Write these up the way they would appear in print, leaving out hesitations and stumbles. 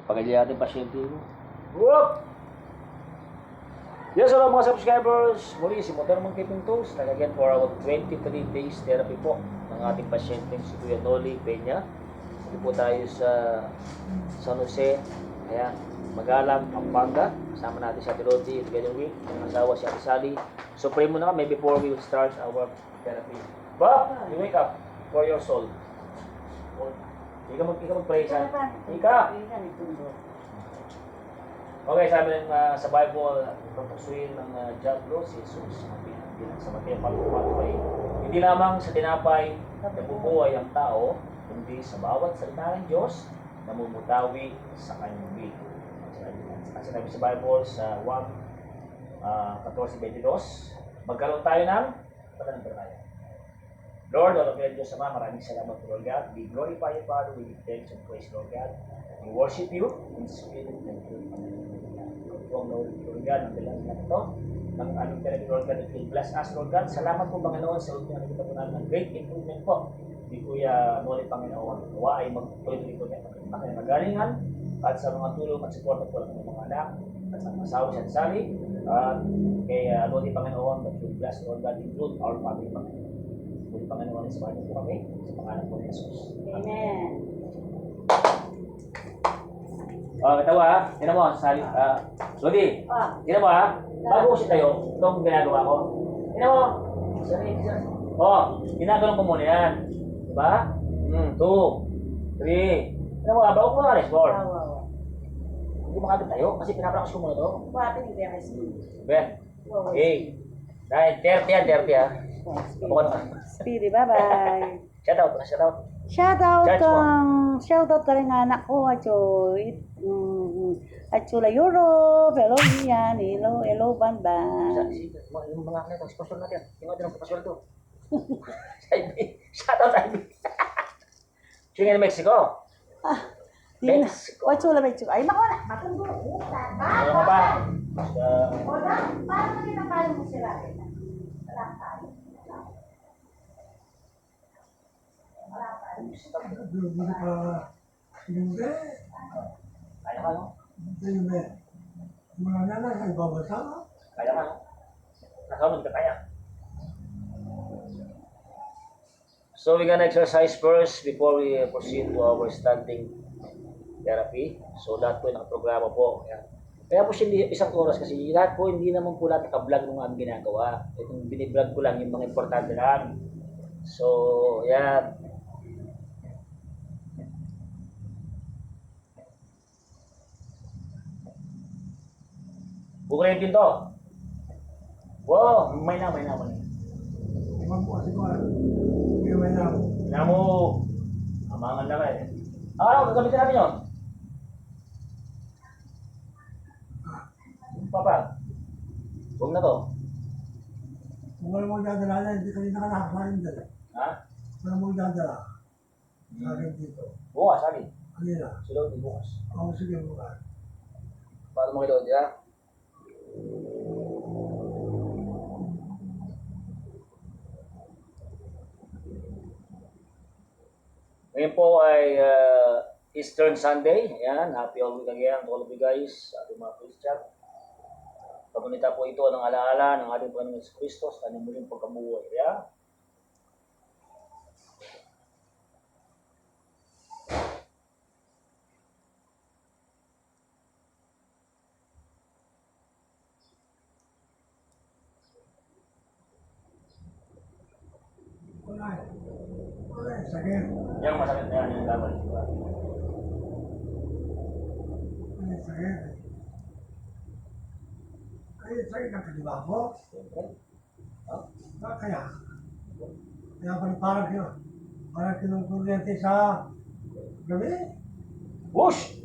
Pagalyado yung pasyente mo. Whoop! Yes, hello mga subscribers. Muli si Motor Monkey Pintos. Again for our 23 days therapy po ng ating pasyenteng si Kuya Noli Peña. Dito po tayo sa San Jose. Ayan, Magalang, Pampanga. Kasama natin si Ate Lodi together with ang asawa si Ate Sally. So pray muna kami before we will start our therapy. Bob, you wake up for your soul. Ika mag-pray sa... Ika! Okay, sabi ng sa Bible, pagpusuin ng John Law, si Jesus, bilang sa Mateo 4:4, hindi lamang sa tinapay nabubuhay ang tao, kundi sa bawat salita ng Diyos, namumutawi sa kanyang will. At sinabi sa Bible sa 1:14-22, magkaroon tayo ng pananampalataya. Lord, all of you, Diyos Ama, maraming salamat, Lord God. We glorify you, Father. We give thanks and praise, Lord God. We worship you in spirit and truth. Kung Lord God, ang bilang na ito, ng aming therapy, Lord God, will bless us, Lord God. Salamat po, Panginoon, sa inyo na nakita po namin ng great improvement po. Di Kuya Noli, Panginoon. Nawa ay magtuloy po niya ang kanyang magalingan at sa mga tulong at suporta po ng mga anak at sa mga asawa siya at Sally. Kay Noli, Panginoon, that will bless, Lord God, include our family, Panginoon. Muli Panginoon, sa bahay po kami, sa pangalan po ni Jesus. Amen. Katawa ha, tinan mo, Sally, Lodi, tinan mo ha, bago kasi tayo, itong ginagawa ko. Tinan mo, ginagawa ko muna yan. Diba? 2, 3, tinan mo ha, bago ko na alis, 4. Hindi makagod tayo, kasi pinaprakas ko muna to. Ben, 8, 9, 30 yan, 30 ha. Speedy, bye-bye. Shoutout. Shoutout ka rin nga anak ko, at Chula Europe, hello Ian, hello Banban. Yung mga kanito, sponsor natin. Yung atin ang papaswal to. Shoutout Ivy. Siya nga Mexico. Mexico. Chula Mexico. Ay, naku na. Matunggo. Ano ka ba? Wala. Paano ka rin ang pala mo sila? Wala tayo. Kaya ka, no? Kaya ka, no? Nakamunod ka kaya. So we're gonna exercise first before we proceed to our standing therapy. So lahat po yung nakaprograma po. Kaya po siya isang oras kasi lahat po hindi naman po lahat naka-vlog ng aming ginagawa. Itong biniblog ko lang yung mga importante lang. So, yan. Bukurin din to. Wow, may na. Namo. Amangan na kayo. Gagamitin natin yun. Papa, huwag na to. Wala mo dadala, hindi kanina ka nakakain dala. Ha? Wala mo dadala. Sabi dito. Bukas, sabi. Kanina. Sila hindi bukas. Ako sige bukas. Paano mo kailangan niya? Ngayon po ay Eastern Sunday. Ayan, happy all week again to all of you guys, ating mga Christian. Pagunita po ito ng alaala ng ating Panginoon Yesus Kristo sa kanyang muling pagkabuhay. Ayan. Wala, sakit. Yan ang masakit na yan yung laban. Wala, sakit. Ay, sakit ang kaliwa ko. Siyempre. Kaya parang kinukuryente sa gabi. Whoosh!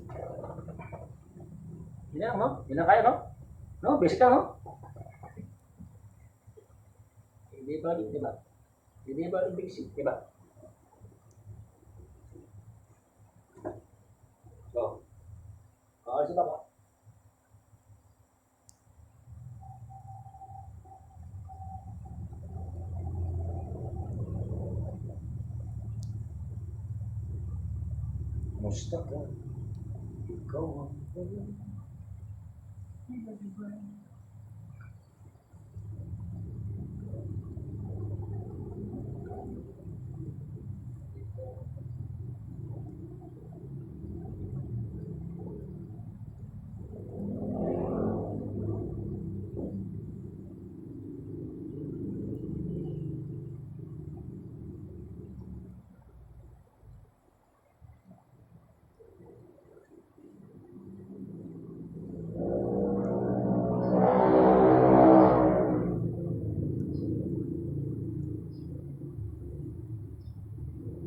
Yun lang, no? Yun lang kaya, no? No? Basic lang, no? Hindi ba, di ba? Hindi ba yung basic, di ba? So, kasi ba ba? Musta ka? Go.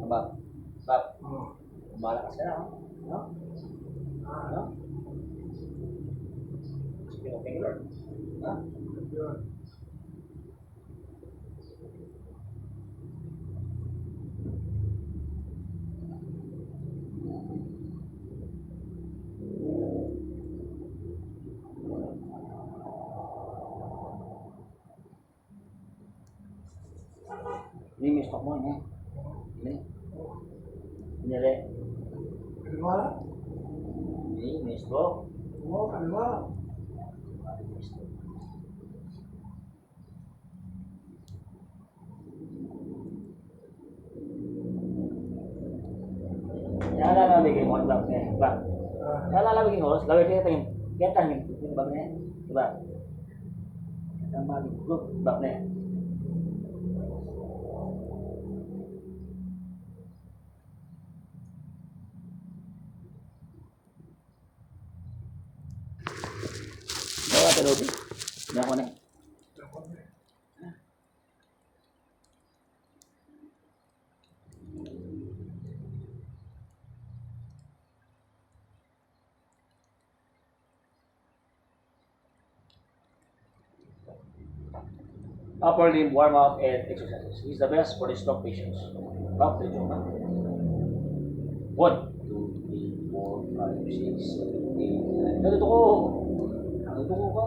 Bab, bab, malakas ka na, no? No? Sige, okay, Lord. Ha? Ini may stock mo, ini. Ini. Ini, re. Kaliwa lang. Ini, may stock. Oo, kaliwa. Yan lalabigin mo, bab, bab. Yan lalabigin mo, laway kayo tingin. Kaya tangin, bab na yan. Diba? Ang mali, look, bab na yan. Bawa ka, Lodi. Yan ko na. Upper limb warm-up and exercises. Is the best for the stroke patients. Back to the 1, 2, 3, 4, 5, 6, 7, 8, 9. Ganito ko. Ganito ko ka.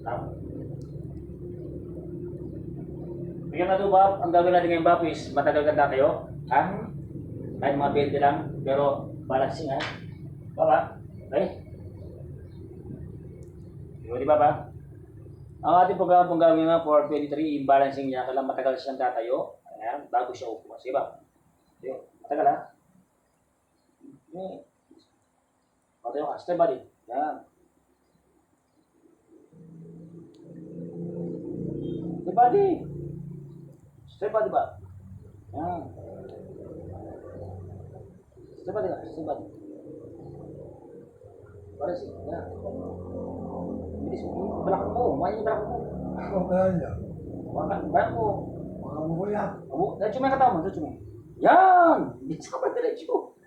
Tama. Bigyan na ito, Bob. Ang gagawin natin ngayon, Bob, is matagal ganda kayo. Ha? Kahit mga 20 lang, pero balancing ha. Baba, okay? Di ba ba? Ang ating program pong gawin nga for 23, yung balancing niya, kailangan matagal siyang tatayo. Ayan, bago siya upo. Sige ba? Sige, matagal ha. Okay. Matayo ka, step body. Ayan. Step body. Step body ba? Ayan. Step body ka, step body. Para sih, ya. Bilis mo, balak mo, main balak mo. Ako kaya niya. Balak mo. Baka mo ko yan. Diretso mo yung katawan mo, diretso mo. Yan! Bisa ka pa diretso.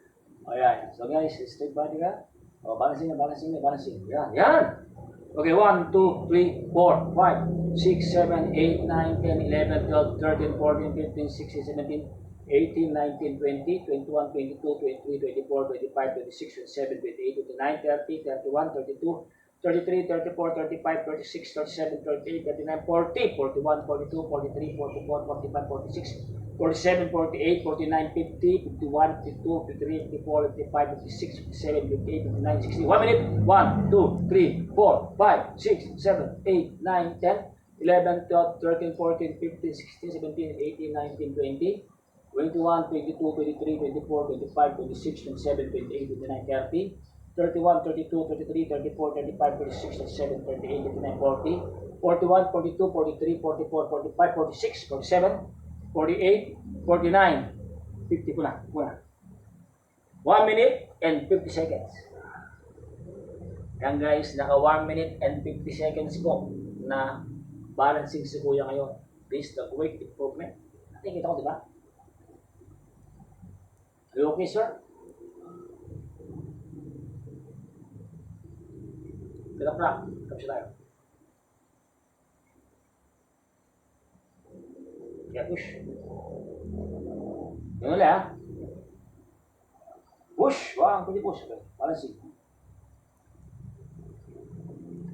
Ayan. So guys, step body ka. O, balancing na, balancing na, balancing. Yan, yan! Okay, 1, 2, 3, 4, 5, 6, 7, 8, 9, 10, 11, 12, 13, 14, 15, 16, 17, 18, 19, 20, 21, 22, 23, 24, 25, 26, 27, 28, 29, 30, 31, 32, 33, 34, 35, 36, 37, 38, 39, 40, 41, 42, 43, 44, 45, 46, 47, 48, 49, 50, 51, 52, 53, 54, 55, 56, 57, 58, 59, 60. 1 minute. 1, 2, 3, 4, 5, 6, 7, 8, 9, 10, 11, 12, 13, 14, 15, 16, 17, 18, 19, 20, 21, 22, 23, 24, 25, 26, 27, 28, 29, 30, 31, 32, 33, 34, 35, 36, 37, 38, 39, 40, 41, 42, 43, 44, 45, 46, 47, 48, 49, 50 po na. 1 minute and 50 seconds. Yan guys, naka 1 minute and 50 seconds po na balancing si Kuya ngayon. This is the great improvement. Nakikita ko, di ba? Are you okay, sir? Get up na. Kapsi tayo. Yeah, push. Yun ulit, ha? Push! Wang, pwede push. Okay. Balancing.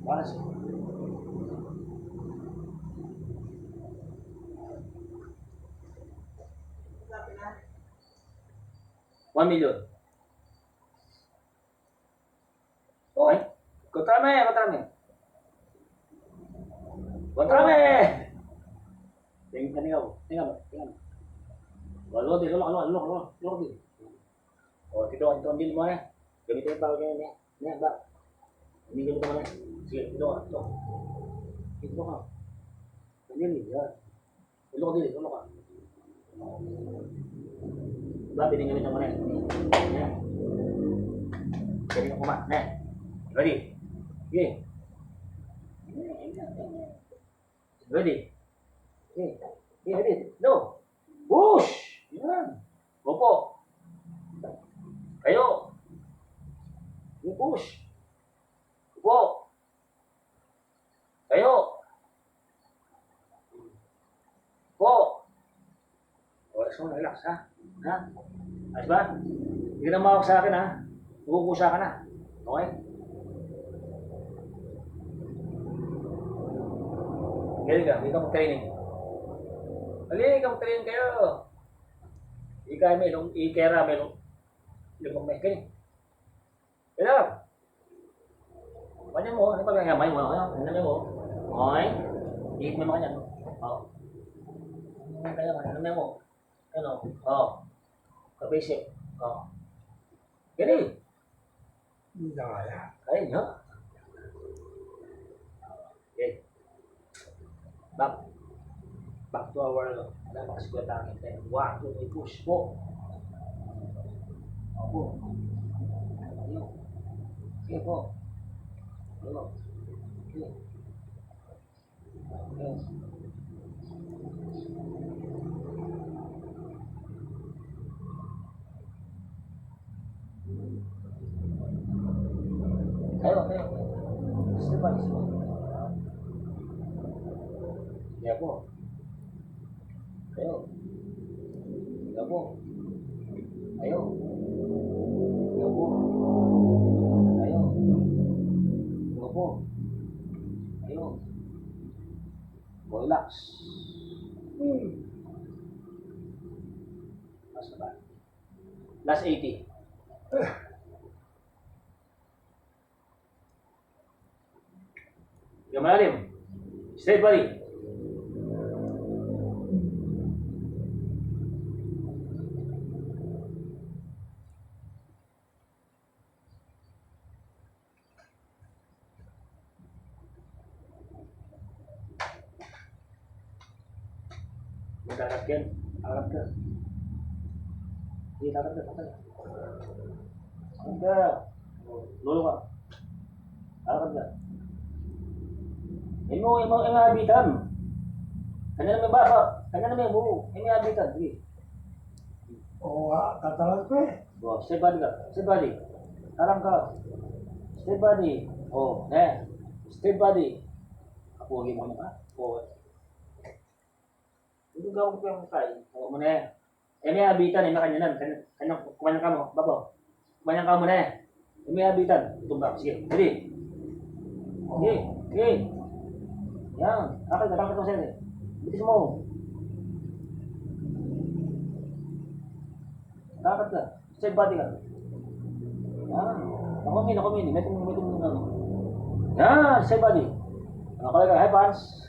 Balancing. 1 million. Okay. Kontrame, kontrame. Kontrame! Tingnan mo. Walo, di, lolo. O, ito ang deal mo eh. Gamitin yung tawag ngayon eh. Yan, ba? Hindi ganito mo na. Sige, ito ka. Ito ka. Ganyan eh, yan. Ulo ka. Ba, binigyan mo na. Yan. Ganyan ko ma. Ready? Okay. Ready? Okay. Ready? No. Push! Yan. Opo. Kayo. Yung push. Opo. Kayo. Opo. Relax ha. Ha? Ayos ba? Hindi na mawag sa akin ha. Pupusa ka na. Okay? Galing ka, hindi ka mag-training. Galing ka mag-training kayo. Ikera, may galing. Kailangan. Kanya mo, ano ba gamay mo? Ano mo? Okay? Higit mo kanya. Oo. Ano mo? Ano? Oo. Kabisip. Oo. Galing. Hindi na kaya. Kaya nyo? Okay. Back to our makasikwata ang tayo. 1, 2, 3, push po. Opo. Ayun. Sige po. Ayun. Okay. Okay. Kayo. Step by step. Kaya po. Kayo. Kaya po. Kayo. Kaya po. Kayo. Kaya po. Kayo. Relax. Last na ba? Last 80. Malalim. Stay buddy. Magkakat yan. Akat ka. Hindi, kakat ka. Akat ka. Lolo ka. Akat ka. Imo abitan. Kanya naman baba. Kanya naman buo. Imo abitan. Sige. Oo nga, tatalag ko eh. Oh, stay body ka. Stay body. Tarang ka. Stay body. Oh, stay body. Kapuhin mo na ka. Oh. Hindi ka ako yung kay. Oo mo na. Imo abitan. Imo kanya nan. Kanya kumanya ka mo. Babo. Kumanya ka mo na. Imo abitan. Tumbak. Sige. Ready? Okay. Yan. Takot mo sa'yo. Bitis mo. Takot ka. Stay body ka. Yan. Nakumin. May tumulong. Yan. Stay body. Okay ka. High pants.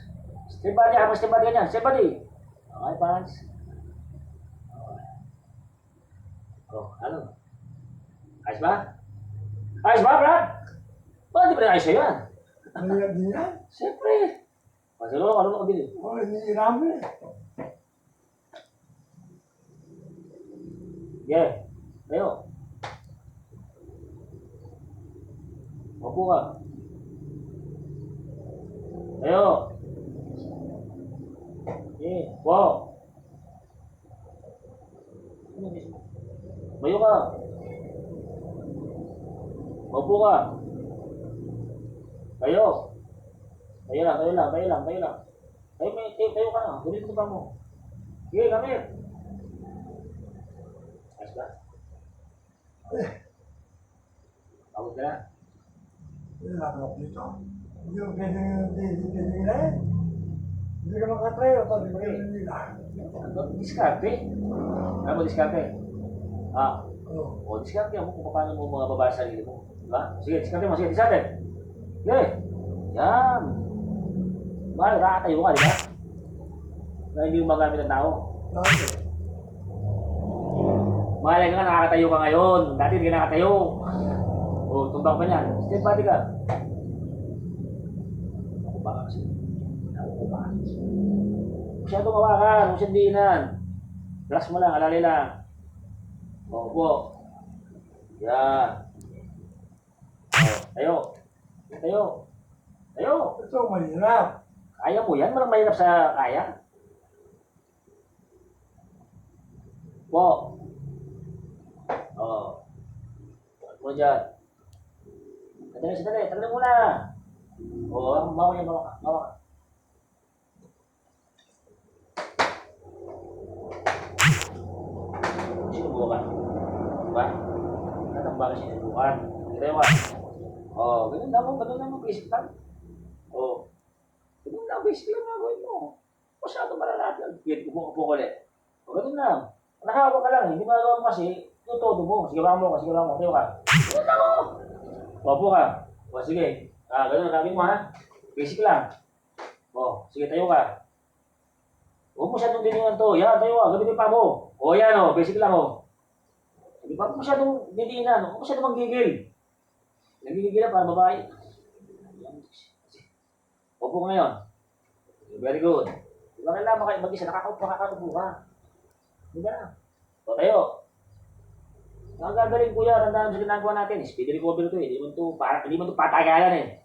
Stay body. Habang stay body ka niyan. Stay body. Okay, pants. Oh, ano? Ayos ba? Ayos ba, Brad? Bakit di ba na ayos sa'yo yan? Ano yan din yan? Siyempre. Kasi ano ka din eh. Oo, hinihirapan eh. Yeah. Tayo. Opo ka. Tayo. Po. Bayo ka. Opo ka. Tayo. Tayo lang. Tayo ka na. Ganito mo pa mo. Sige, gamit. Ayos ba? Pagod ka na? Hinihirapan ako dito. Hindi ko pwede nila eh. Hindi ka makatry o pag hindi nila. Diskarte? Ano mo diskarte? Oo. O, diskarte mo kung paano mo mga baba sa sarili mo. Diba? Sige, diskarte mo. Sige, diskarte. Sige. Yan. Mahal, nakatayo ka, di ba? Na hindi mo magamit ng tao. Bakit? Mahal ka nga, nakakatayo ka ngayon. Dati hindi ka nakatayo. O, tumbang pa niyan. Step body ka. Ako ba ka kasi? Ako ba? Masyado mawakan, masyado diinan. Relax mo lang, alalay lang. Opo. Yan. O, tayo. Tayo. Tayo. Ito, mahirap. Kaya mo yan? Walang mahirap sa kaya? Po. O. Ano mo dyan? Sandali. Tagal muna. O, bawa niya, bawa ka. Bawa ka. Sinubukan. Diba? Natambang sinubukan. Tayo ka. O, ganun lang mo, basic lang. O. Ganun lang, basic lang gagawin mo. Masyado maralatan. Upo ulit. O, ganun lang. Nakahawa ka lang, hindi magagawa mo kasi yung todo mo. Sige mo. Tayo ka. Ganun lang mo. Opo ka. O, sige. Ganun ang gagawin mo ha. Basic lang. O, sige, tayo ka. Huwag mo masyadong diningan to. Yan, tayo ka. Gamitin pa mo. O, yan o. Basic lang o. Hindi pa masyadong diningan. Huwag masyadong manggigil. Nagigigil na para babae. Opo ka ngayon. Very good. Diba kailangan mag-isa, nakakaupo ka. Diba? O tayo. Ang gagaling kuya, tandaan sa ginagawa natin. Speed recovery to eh. Hindi mo to patagalan eh.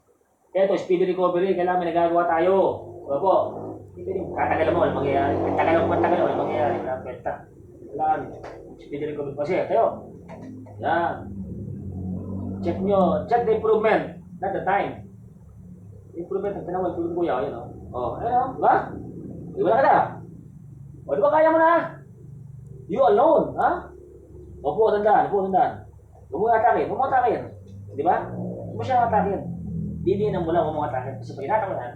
Kaya ito, speed recovery, kailangan may nagagawa tayo. Opo. Hindi mo, katagalan mo, walang mangyayari. Tagal mo, walang mangyayari. Walang kwenta. Kailangan, speed recovery. Kasi, tayo. Yan. Check the improvement, not the time. Improvement, ang tinawag, improvement kuya, yun o. O, ayun o, diba? Wala ka na. O, diba kaya mo na? You alone, ha? Opo, tandaan. Huwag mo atakin. Di ba? Huwag mo siyang atakin. Didinan mo lang, huwag mo atakin. Kasi pag inatak mo yan,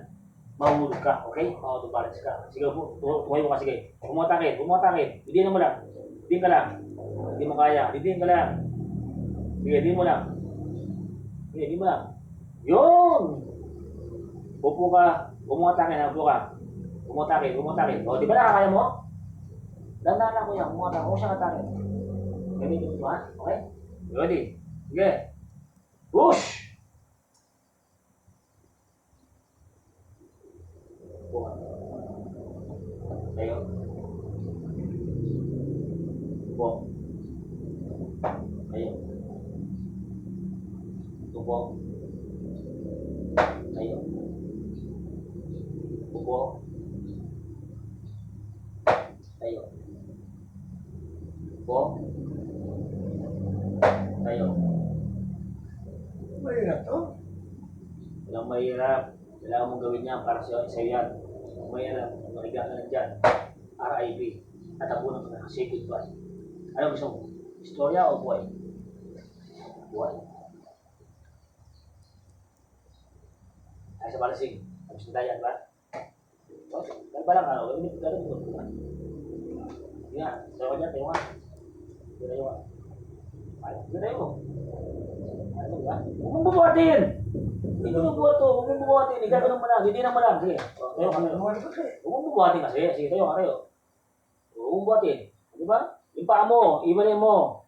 mahulog ka, okay? Balance ka. Sige, tumayo ka, sige. Huwag mo atakin. Didinan mo lang. Didiin ka lang. Hindi mo kaya. Didiin ka lang. Sige, didiin mo lang. Yun! Upo ka. Huwag mo atakin, upo ka. Huwag mo atakin. O, di ba nakakaya mo? Dandan lang kuya, huwag mo atakin. Huwag siyang atakin. Gamitin mo ha? Okay? Ready? Sige. Push! Buka. Tayo. Tupo. Tayo. Tupo. Tayo. Tupo. Tayo. Tupo. Tayo. Mahirap to. Walang mahirap. Kailangan mong gawin yan para sa yan. Mahirap. Makiga ka lang dyan. RIP. Tatapunan ka na. Say goodbye. Ano gusto mo? Istorya o buhay? Buhay. Ay sa balasing. Tapos na tayo, ba? Okay. Dahil lang ano. Ganun mo. Yan. Tayo ka dyan. Tayo ka. Tayo ka. Tayo mo. Ano ba? Huwag mong bubuhatin! Hindi mo bubuhat to. Huwag mong bubuhatin. Igagano mo lang. Hindi na mo lang. Sige. Tayo ka. Huwag mong bubuhatin kasi. Sige, tayo ka. Huwag mong bubuhatin. Di ba? Yung paa mo. Iwalay mo.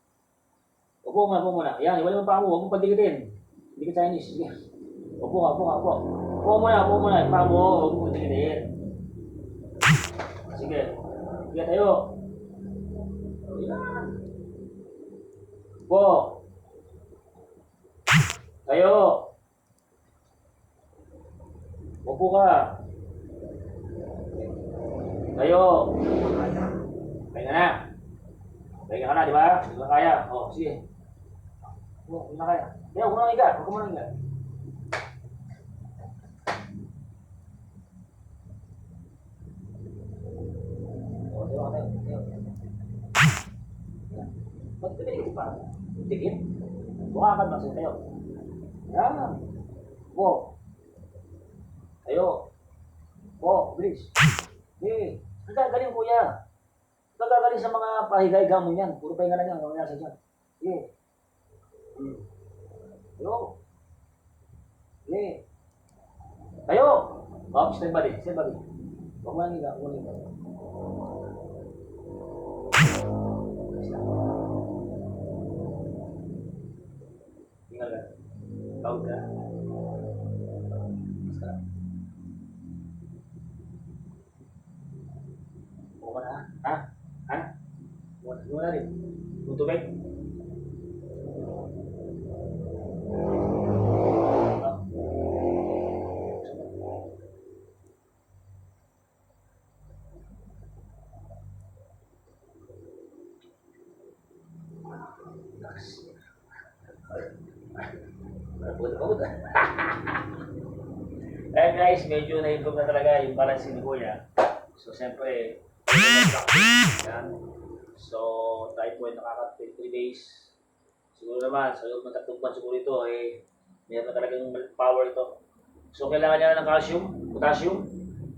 Upo muna. Yan. Iwalay mo yung paa mo. Huwag mong padikitin. Hindi ka Chinese. Sige. Upo ka. Upo muna. Yung paa mo. Huwag mong padikitin. Sige. Sige tayo. Yan. Upo. Tayo. Upo ka. Tayo. Pahinga na. Pahinga ka na, di ba? Hindi mo na kaya. O, sige. Hindi na kaya. Tayo, huwag mo nang higa. O, tayo. Ba't pinigil pa? Tigil? Bukakan ba? Sige tayo. Yan. Po. Tayo. Po, bilis. Sige. Ang gagaling kuya. Ang gagaling sa mga pahiga-higa mo yan. Puro pahinga na yan. Huwag nasa dyan. Sige. Tayo. Sige. Tayo. Bob, stand by din. Stand by din. Huwag mo lang higa. Huwag mo lang higa. Tinggal ka. Tawag ka. Mas ka. Huwag ka na. Ha? Ha? Huwag mo na rin. Tutubig. Pagod. Eh guys, medyo na-improve na talaga yung balance ni Kuya. So siyempre, yan. So tayo po ay nakaka 3 days. Siguro naman, sa loob ng 3 buwan siguro ito, eh, meron na talagang power ito. So kailangan niya ng calcium, potassium,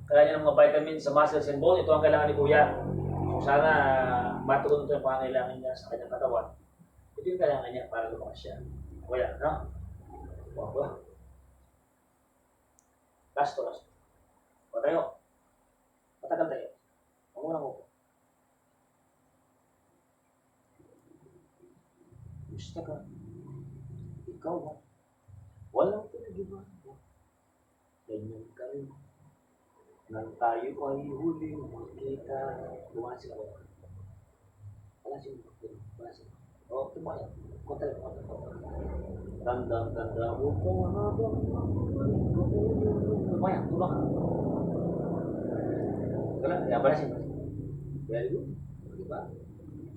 kailangan niya ng mga vitamins sa muscles and bone. Ito ang kailangan ni Kuya. So sana matugon ito yung pangangailangan niya sa kanyang katawan. Ito yung kailangan niya para lumakas siya. Kuya, no? Wah. Last. O tayo. Matagal tayo. Huwag mo lang ako. Gusto ka. Ikaw ba? Walang pinag-iba. Ganyan ka rin. Nang tayo ay huli, makita. Buwan sila ko. Wala sila. O, tumaya. Konta. Tanda. Upong habang tumaya, tulak. Wala, balasin. Very good. Diba?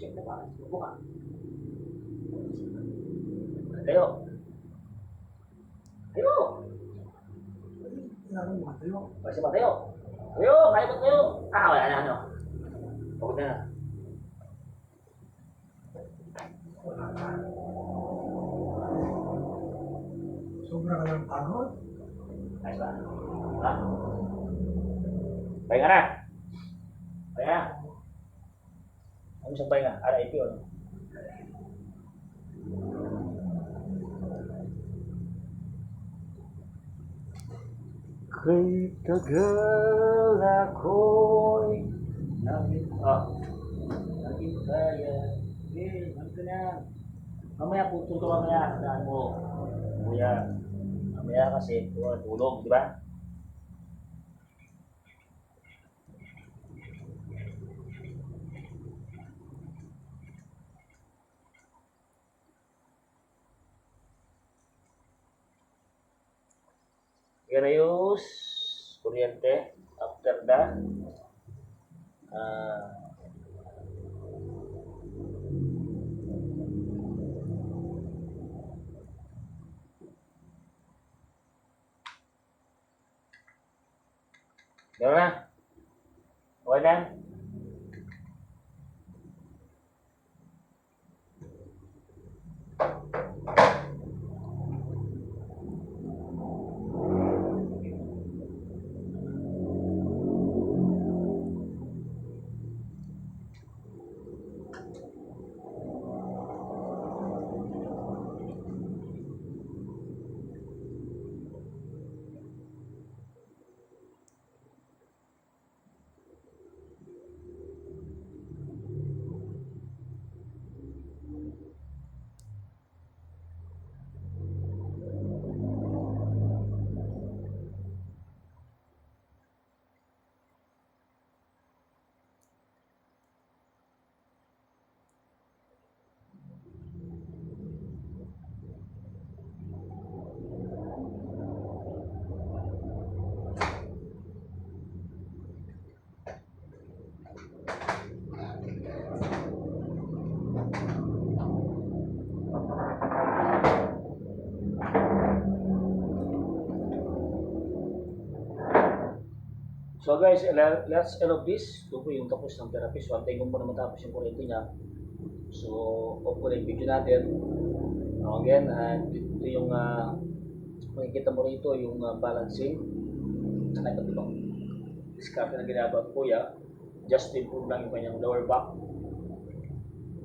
Check na ba? Upo ka. Tayo. Kailangan mo tayo. Pwede ba tayo? Tayo! Kaya ba tayo? Wala na ano. Pagod na. Sobra ka ng pagod. Ayos ba? Ha? Pahinga na. Pahinga. Ano siyang pahinga? RIP o no? Kay tagal ako'y naging kaya. Okay, ano ka na? Mamaya putol ka mamaya. Saan mo? Kuya. Mamaya kasi tulog, di ba? Erayos, kuryente, after that, gano'n na? Okay na? So guys, let's end of this. Ito po yung tapos ng therapy. So antayin ko muna matapos yung kuryente niya. So off ko na yung video natin. Again, ito yung makikita mo rito yung balancing. Saka ito ibang discard na ginagawa ko Kuya. Just to improve lang yung kanyang lower back.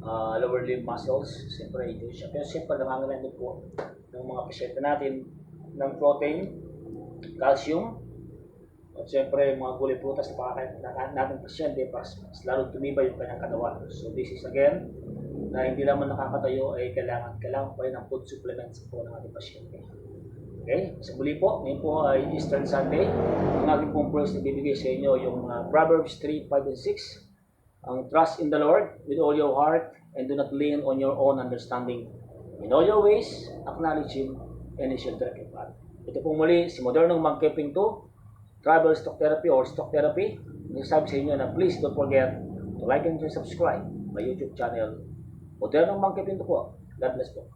lower limb muscles, siyempre ito siya. Pero siyempre nangangailangan din po ng mga pasyente natin ng protein, calcium, at siyempre mga gulay prutas na pakakain natin pasyente para mas lalo tumibay yung kanyang katawan. So this is again, na hindi lamang nakakatayo ay kailangan pa rin ng food supplements po ng ating pasyente. Okay, sa muli po, ngayon po ay Easter Sunday. Ang aking pong verse na bibigay sa inyo yung Proverbs 3, 5, and 6. Ang trust in the Lord with all your heart and do not lean on your own understanding. In all your ways, acknowledge Him and He shall direct your path. Ito pong muli, si Modernong Magkeping 2, Travel Stock Therapy or Stock Therapy. Nagsasabi sa inyo na please don't forget to like and subscribe my YouTube channel. Modernong Magkeping 2 po. God bless po.